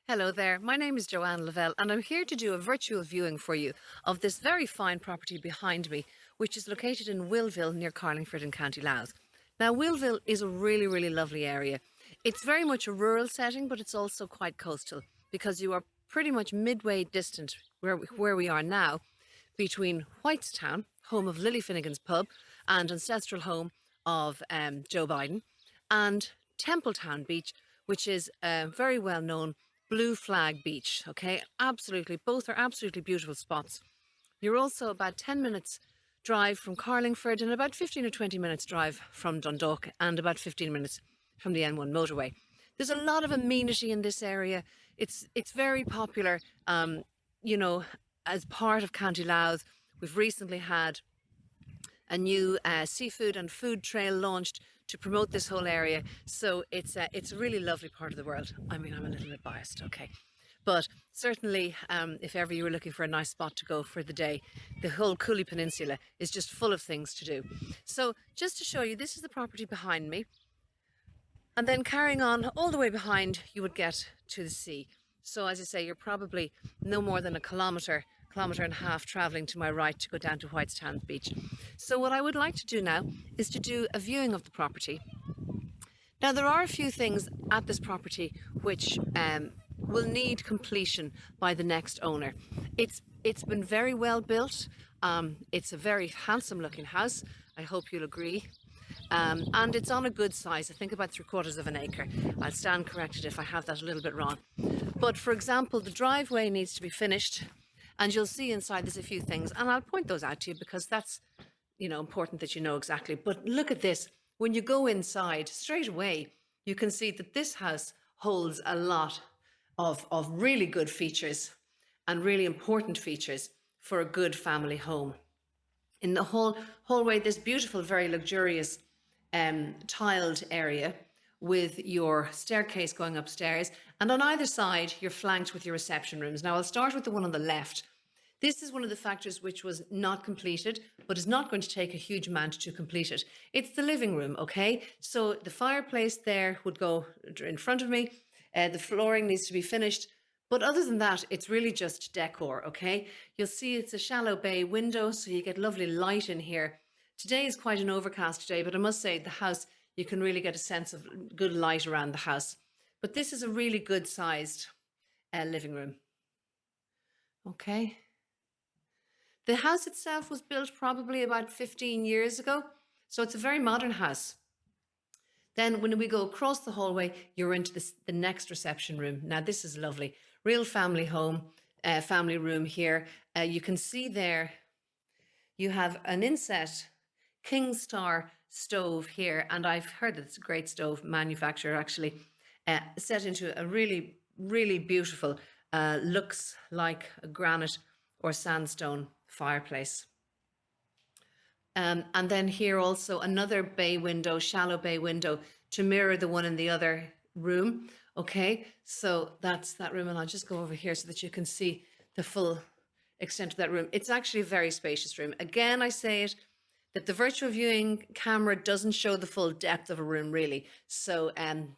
Hello there, my name is Joanne Lavelle and I'm here to do a virtual viewing for you of this very fine property behind me, which is located in Willville near Carlingford in County Louth. Now Willville is a really lovely area. It's very much a rural setting, but it's also quite coastal because you are pretty much midway distant where we are now between Whitestown, home of Lily Finnegan's pub and ancestral home of Joe Biden, and Templetown Beach, which is a very well known blue flag beach. Okay, absolutely, both are absolutely beautiful spots. You're also about 10 minutes drive from Carlingford and about 15 or 20 minutes drive from Dundalk and about 15 minutes from the N1 motorway. There's a lot of amenity in this area. It's very popular, as part of County Louth. We've recently had a new seafood and food trail launched to promote this whole area. So it's a really lovely part of the world. I mean, I'm a little bit biased, okay. But certainly, if ever you were looking for a nice spot to go for the day, the whole Cooley Peninsula is just full of things to do. So just to show you, this is the property behind me. And then carrying on all the way behind, you would get to the sea. So as I say, you're probably no more than a kilometre and a half travelling to my right to go down to Whitestown Beach. So what I would like to do now is to do a viewing of the property. Now there are a few things at this property which will need completion by the next owner. It's been very well built. It's a very handsome looking house. I hope you'll agree. And it's on a good size, I think about 3/4 of an acre. I'll stand corrected if I have that a little bit wrong. But for example, the driveway needs to be finished, and you'll see inside there's a few things, and I'll point those out to you because that's, important that you know exactly. But look at this. When you go inside, straight away, you can see that this house holds a lot of really good features and really important features for a good family home. In the hallway, this beautiful, very luxurious tiled area with your staircase going upstairs, and on either side you're flanked with your reception rooms. Now I'll start with the one on the left. This is one of the factors which was not completed, but is not going to take a huge amount to complete it. It's the living room, okay? So the fireplace there would go in front of me. The flooring needs to be finished. But other than that, it's really just decor, okay? You'll see it's a shallow bay window, so you get lovely light in here. Today is quite an overcast day, but I must say the house, you can really get a sense of good light around the house. But this is a really good sized living room. Okay. The house itself was built probably about 15 years ago, so it's a very modern house. Then when we go across the hallway, you're into the next reception room. Now this is lovely. Real family home, family room here. You can see there, you have an inset King Star stove here, and I've heard that it's a great stove manufacturer actually, set into a really beautiful, looks like a granite or sandstone fireplace. And then here also another bay window, shallow bay window to mirror the one in the other room. Okay, so that's that room, and I'll just go over here so that you can see the full extent of that room. It's actually a very spacious room. Again, I say it, that the virtual viewing camera doesn't show the full depth of a room really. So,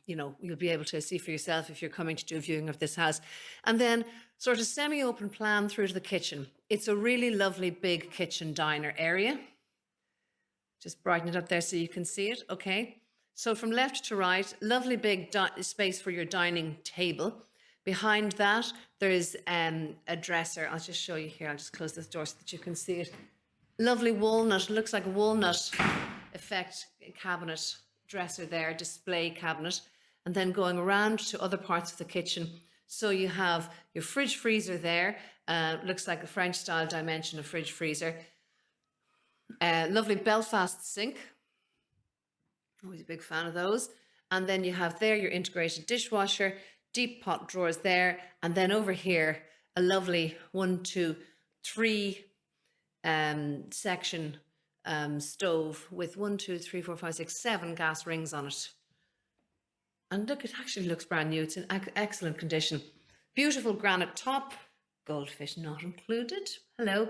you'll be able to see for yourself if you're coming to do a viewing of this house. And then sort of semi-open plan through to the kitchen. It's a really lovely big kitchen diner area. Just brighten it up there so you can see it, okay? So from left to right, lovely big space for your dining table. Behind that, there's a dresser. I'll just show you here. I'll just close this door so that you can see it. Lovely walnut, looks like a walnut effect cabinet dresser there, display cabinet. And then going around to other parts of the kitchen. So you have your fridge freezer there. Looks like a French style dimension of fridge freezer. Lovely Belfast sink. Always a big fan of those. And then you have there your integrated dishwasher, deep pot drawers there. And then over here, a lovely 1, 2, 3 section stove with 1, 2, 3, 4, 5, 6, 7 gas rings on it. And look, it actually looks brand new. It's in excellent condition. Beautiful granite top, goldfish not included. Hello.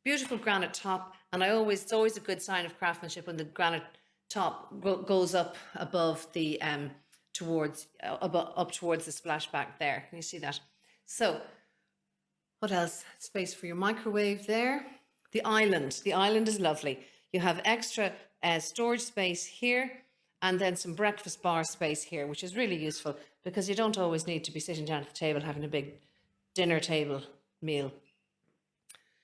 Beautiful granite top. And it's always a good sign of craftsmanship when the granite top goes up above the towards up towards the splashback there. Can you see that? So what else? Space for your microwave there. The island. The island is lovely. You have extra storage space here, and then some breakfast bar space here, which is really useful because you don't always need to be sitting down at the table having a big dinner table meal.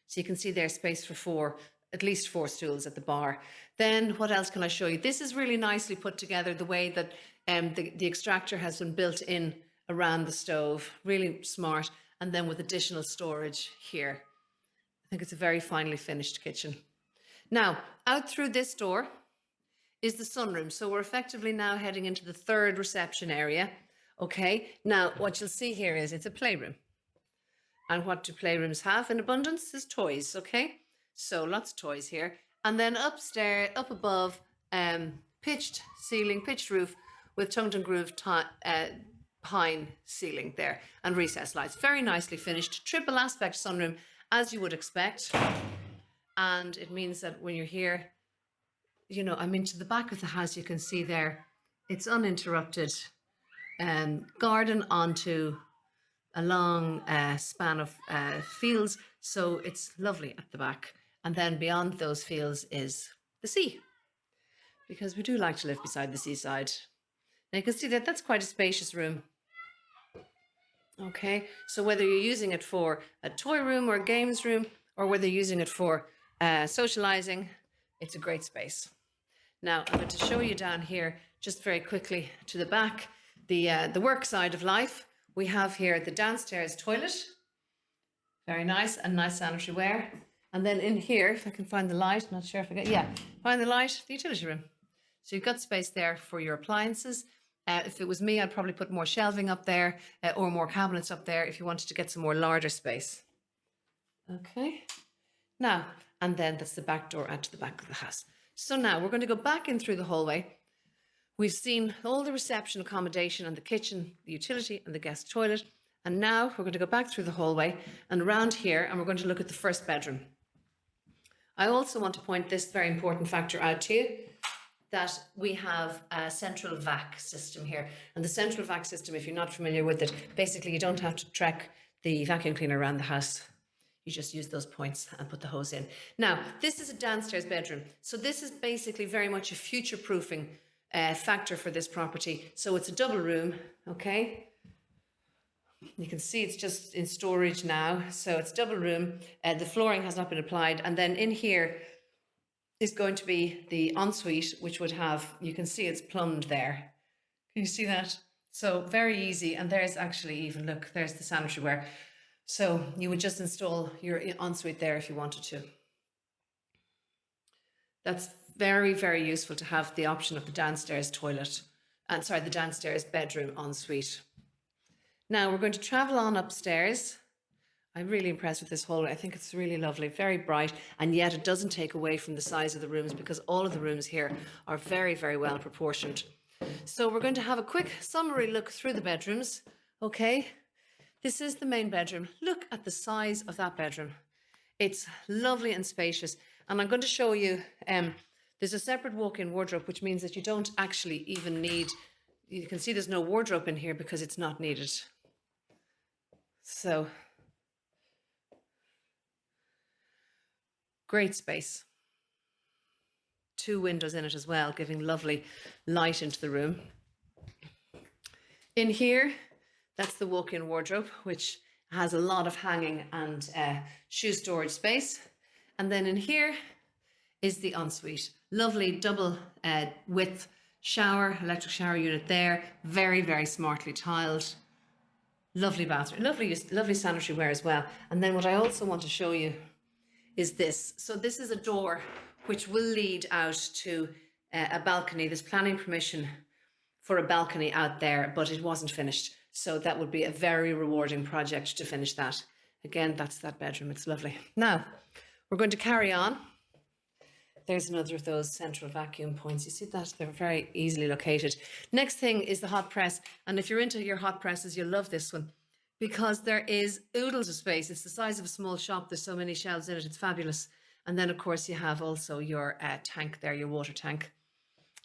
So you can see there's space for at least four stools at the bar. Then what else can I show you? This is really nicely put together, the way that the extractor has been built in around the stove. Really smart. And then with additional storage here. I think it's a very finely finished kitchen. Now, out through this door is the sunroom. So we're effectively now heading into the third reception area. Okay, now what you'll see here is it's a playroom. And what do playrooms have in abundance is toys, okay? So lots of toys here. And then upstairs, up above, pitched ceiling, pitched roof with tongued and grooved pine ceiling there and recessed lights. Very nicely finished. Triple aspect sunroom, as you would expect. And it means that when you're here, you know, I mean, to the back of the house, you can see there, it's uninterrupted garden onto a long span of fields. So it's lovely at the back. And then beyond those fields is the sea, because we do like to live beside the seaside. Now you can see that that's quite a spacious room. Okay, so whether you're using it for a toy room or a games room, or whether you're using it for socializing, it's a great space. Now I'm going to show you down here just very quickly to the back, the work side of life. We have here the downstairs toilet, very nice, and nice sanitary ware. And then in here, if I can find the light, I'm not sure if I get, yeah, find the light, the utility room. So you've got space there for your appliances. If it was me, I'd probably put more shelving up there or more cabinets up there if you wanted to get some more larger space. Okay. Now, and then that's the back door out to the back of the house. So now we're going to go back in through the hallway. We've seen all the reception accommodation and the kitchen, the utility and the guest toilet. And now we're going to go back through the hallway and around here, and we're going to look at the first bedroom. I also want to point this very important factor out to you, that we have a central vac system here. And the central vac system, if you're not familiar with it, basically you don't have to trek the vacuum cleaner around the house. You just use those points and put the hose in. Now, this is a downstairs bedroom. So this is basically very much a future-proofing factor for this property. So it's a double room, okay? You can see it's just in storage now. So it's double room. The flooring has not been applied. And then in here is going to be the ensuite, which would have, you can see it's plumbed there. Can you see that? So very easy. And there's actually even, look, there's the sanitary ware. So you would just install your ensuite there if you wanted to. That's very, very useful to have the option of the downstairs toilet, and sorry, the downstairs bedroom ensuite. Now we're going to travel on upstairs. I'm really impressed with this hallway. I think it's really lovely, very bright, and yet it doesn't take away from the size of the rooms because all of the rooms here are very, very well proportioned. So we're going to have a quick summary look through the bedrooms. Okay, this is the main bedroom. Look at the size of that bedroom. It's lovely and spacious. And I'm going to show you, there's a separate walk-in wardrobe, which means that you don't actually even need, you can see there's no wardrobe in here because it's not needed. So, great space. 2 windows in it as well, giving lovely light into the room. In here, that's the walk-in wardrobe, which has a lot of hanging and shoe storage space. And then in here is the ensuite. Lovely double width shower, electric shower unit there. Very, very smartly tiled. Lovely bathroom, lovely sanitary ware as well. And then what I also want to show you is this. So this is a door which will lead out to a balcony. There's planning permission for a balcony out there, but it wasn't finished. So that would be a very rewarding project to finish that. Again, that's that bedroom. It's lovely. Now, we're going to carry on. There's another of those central vacuum points. You see that? They're very easily located. Next thing is the hot press. And if you're into your hot presses, you'll love this one because there is oodles of space. It's the size of a small shop. There's so many shelves in it. It's fabulous. And then, of course, you have also your tank there, your water tank.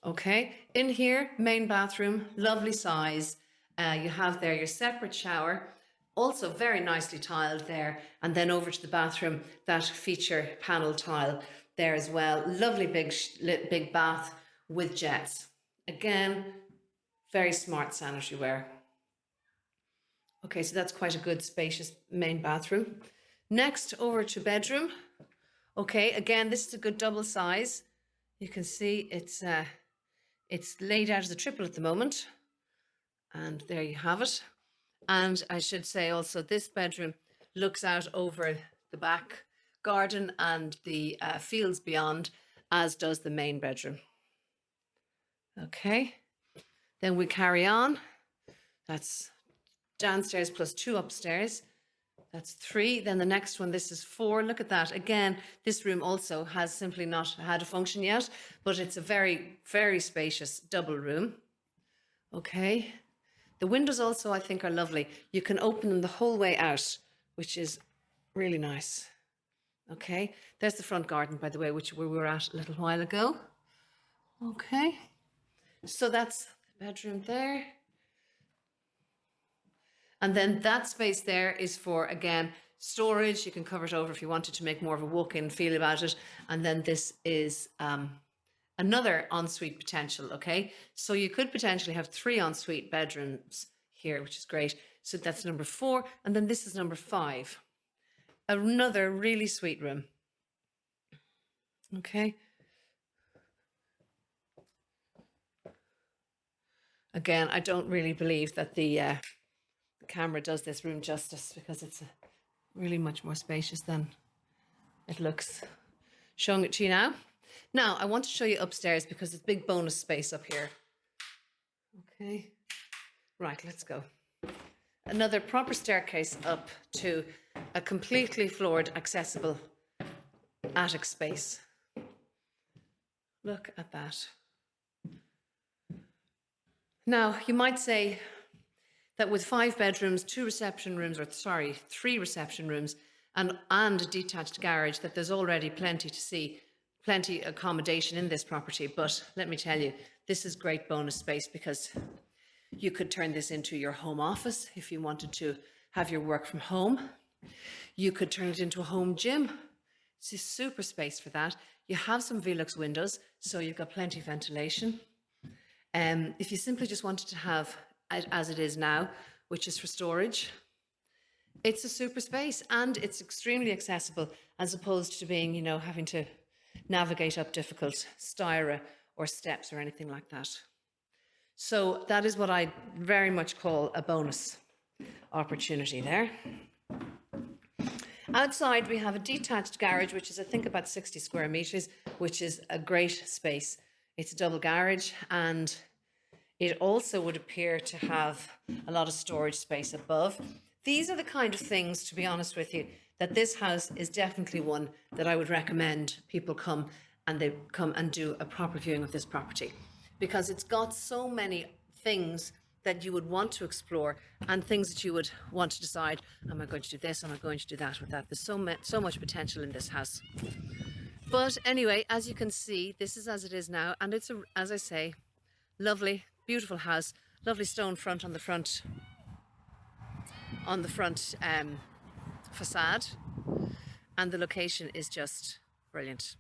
Okay, in here, main bathroom, lovely size. You have there your separate shower, also very nicely tiled there. And then over to the bathroom, that feature panel tile there as well. Lovely big bath with jets. Again, very smart sanitary ware. Okay, so that's quite a good spacious main bathroom. Next, over to bedroom. Okay, again, this is a good double size. You can see it's laid out as a triple at the moment. And there you have it. And I should say also this bedroom looks out over the back garden and the fields beyond, as does the main bedroom. Okay, then we carry on. That's downstairs plus 2 upstairs. That's 3. Then the next one, this is 4. Look at that. Again, this room also has simply not had a function yet, but it's a very, very spacious double room. Okay. The windows also, I think, are lovely. You can open them the whole way out, which is really nice. Okay. There's the front garden, by the way, which we were at a little while ago. Okay. So that's the bedroom there. And then that space there is for, again, storage. You can cover it over if you wanted to make more of a walk-in feel about it. And then this is another ensuite potential, okay? So you could potentially have 3 ensuite bedrooms here, which is great. So that's number 4. And then this is number 5. Another really sweet room. Okay. Again, I don't really believe that the camera does this room justice, because it's really much more spacious than it looks. Showing it to you now. Now, I want to show you upstairs because it's big bonus space up here. Okay. Right, let's go. Another proper staircase up to a completely floored, accessible attic space. Look at that. Now, you might say that with 5 bedrooms, 3 reception rooms, and a detached garage, that there's already plenty accommodation in this property. But let me tell you, this is great bonus space, because you could turn this into your home office if you wanted to have your work from home. You could turn it into a home gym. It's a super space for that. You have some Velux windows, so you've got plenty of ventilation. If you simply just wanted to have as it is now, which is for storage, it's a super space, and it's extremely accessible, as opposed to being, you know, having to navigate up difficult styra or steps or anything like that. So that is what I very much call a bonus opportunity there. Outside we have a detached garage, which is I think about 60 square meters, which is a great space. It's a double garage, and it also would appear to have a lot of storage space above. These are the kind of things, to be honest with you, that this house is definitely one that I would recommend people come and do a proper viewing of this property, because it's got so many things that you would want to explore, and things that you would want to decide, am I going to do this, am I going to do that with that? There's so much potential in this house. But anyway, as you can see, this is as it is now, and it's, as I say, lovely, beautiful house, lovely stone front on the front facade, and the location is just brilliant.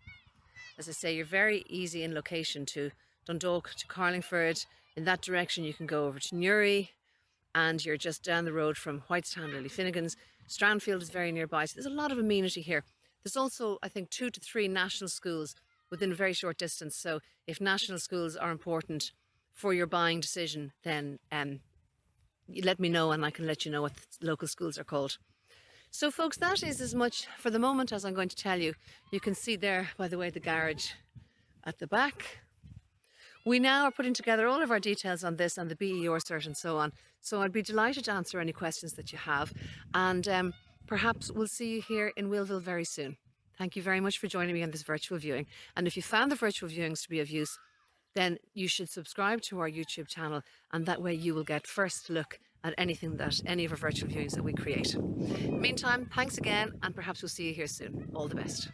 As I say, you're very easy in location to Dundalk, to Carlingford. In that direction you can go over to Newry, and you're just down the road from Whitestown, Lily Finnegan's. Strandfield is very nearby, so there's a lot of amenity here. There's also, I think, 2 to 3 national schools within a very short distance, so if national schools are important for your buying decision, then you let me know and I can let you know what the local schools are called. So folks, that is as much for the moment as I'm going to tell you. You can see there, by the way, the garage at the back. We now are putting together all of our details on this and the BER cert and so on. So I'd be delighted to answer any questions that you have, and perhaps we'll see you here in Willville very soon. Thank you very much for joining me on this virtual viewing. And if you found the virtual viewings to be of use, then you should subscribe to our YouTube channel, and that way you will get first look at any of our virtual viewings that we create. Meantime, thanks again, and perhaps we'll see you here soon. All the best.